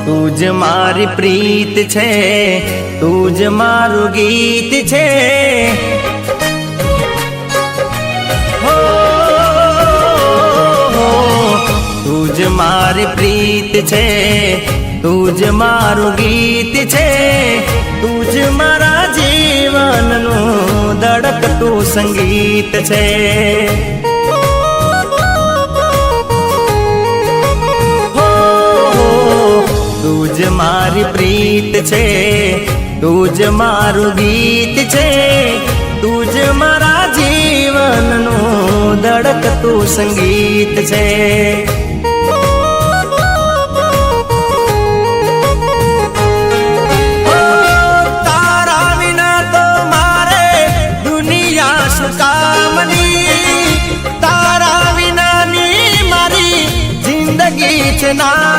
તું જ મારી પ્રીત છે, તું જ મારું ગીત છે. તું જ મારી પ્રીત છે, તું જ મારું ગીત છે. તું જ મારા જીવનનું ધડકતું સંગીત છે. તું જ મારી પ્રીત છે, તું જ મારું ગીત છે. તું જ મારા જીવનનું ધડકતું સંગીત છે. તારા વિના તો મારે દુનિયા શું કામની, તારા વિનાની મારી જિંદગી છે ના